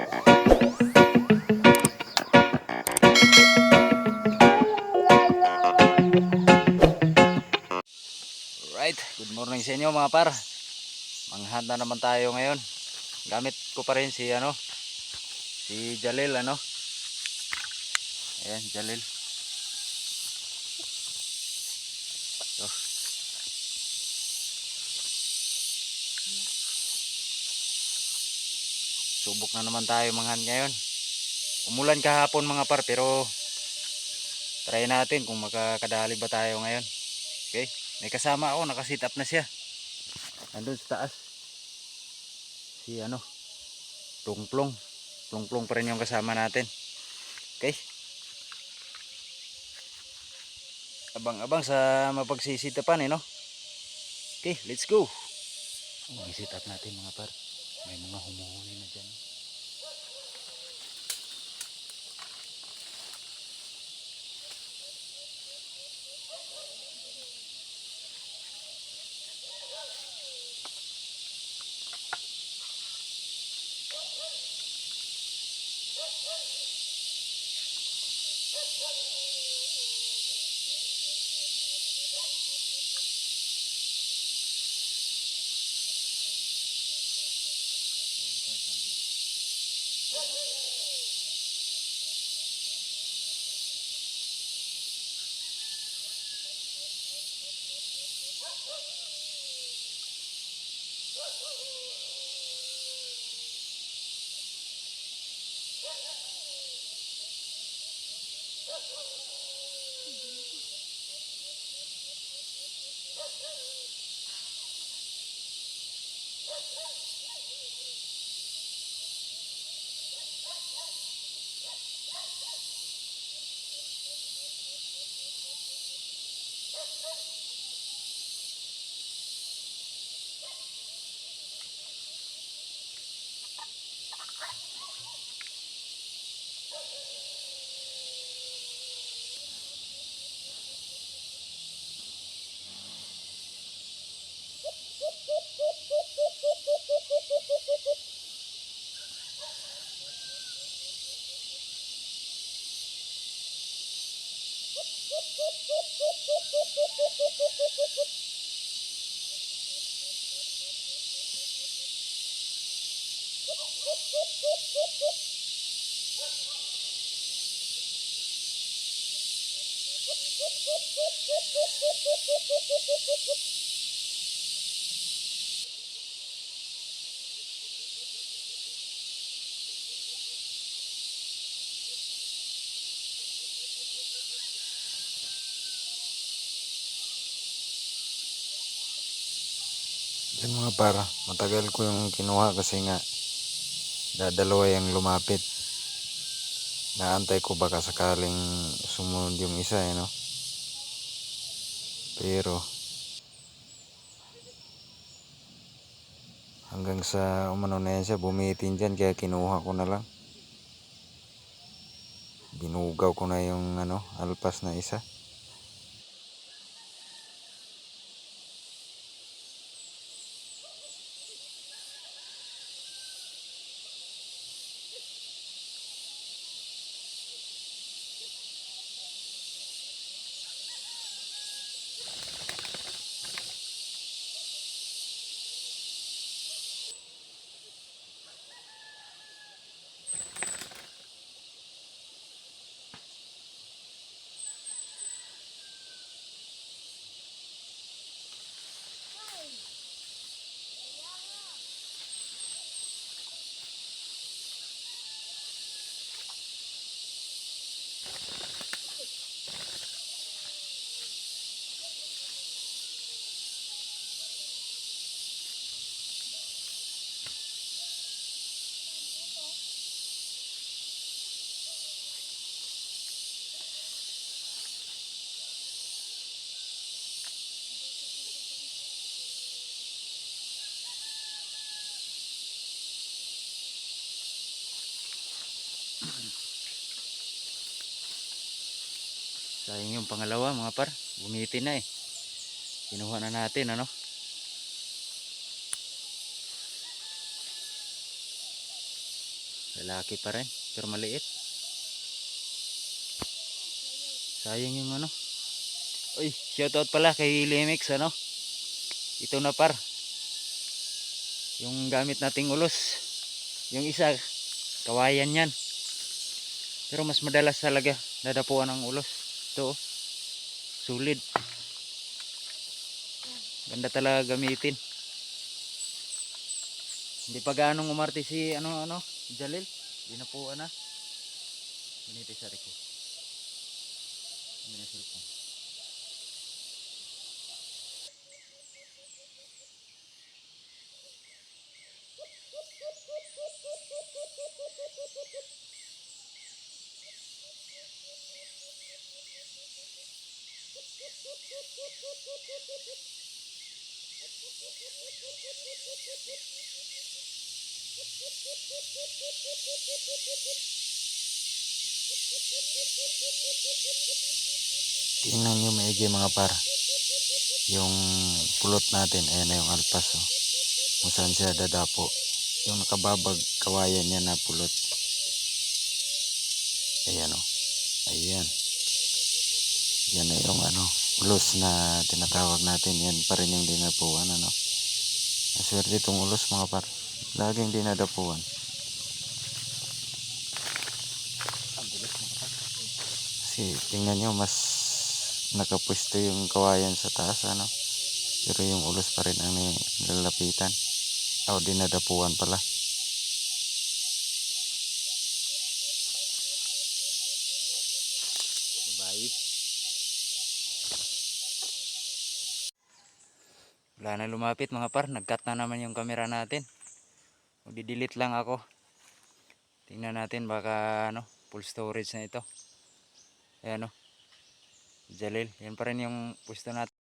Alright, good morning sa inyo mga par. Manghanda naman tayo ngayon. Gamit ko pa rin si Jalil Ayan, Jalil. So, subok na naman tayo manghan ngayon. Umulan kahapon mga par, pero try natin kung makakadali ba tayo ngayon. Okay, may kasama ako, nakasit up na siya. Nandun sa taas. Si Plong Plong pa rin yung kasama natin. Okay, abang-abang sa mapagsisitapan Okay, let's go. I-sit up natin mga par. May mga humuhuni na dyan. Yan mga par, matagal ko yung kinuha kasi nga dadalawa yung lumapit. Naantay ko baka sakaling sumunod yung isa pero hanggang sa umano na yan siya, bumitin dyan, kaya kinuha ko na lang. Binugaw ko na yung alpas na isa. Sayang yung pangalawa mga par, bumitin na kinuha na natin Lalaki pa rin, pero maliit. Sayang yung ano. Uy, shoutout pala kay Limix ano. Ito na par. Yung gamit nating ulos. Yung isa, kawayan yan. Pero mas madalas talaga dadapuan ng ulos. Ito oh, sulit. Ganda talaga gamitin. Hindi pa gaanong umarte si ano Jalil. Dinapuan na. Ganito sa reko. Hindi na cellphone. Tingnan nyo maigi mga par. Yung pulot natin, ayan na yung alpas oh. Kung saan siya dadapo. Yung nakababag kawayan niya na pulot. Ayan oh. Ayan. Yan na yung ulos na tinatawag natin. Yan pa rin yung dinapuan ano. Maswerte itong ulos mga par. Laging dinadapuan. Kasi tingnan nyo mas nakapwesto yung kawayan sa taas ano. Pero yung ulos pa rin ang nilalapitan. O dinadapuan pala. Bye. Wala na lumapit mga par. Nag-cut na naman yung camera natin. Magdi-delete lang ako. Tingnan natin baka full storage na ito. Ayan o. Jalil. Yan pa rin yung pwesto natin.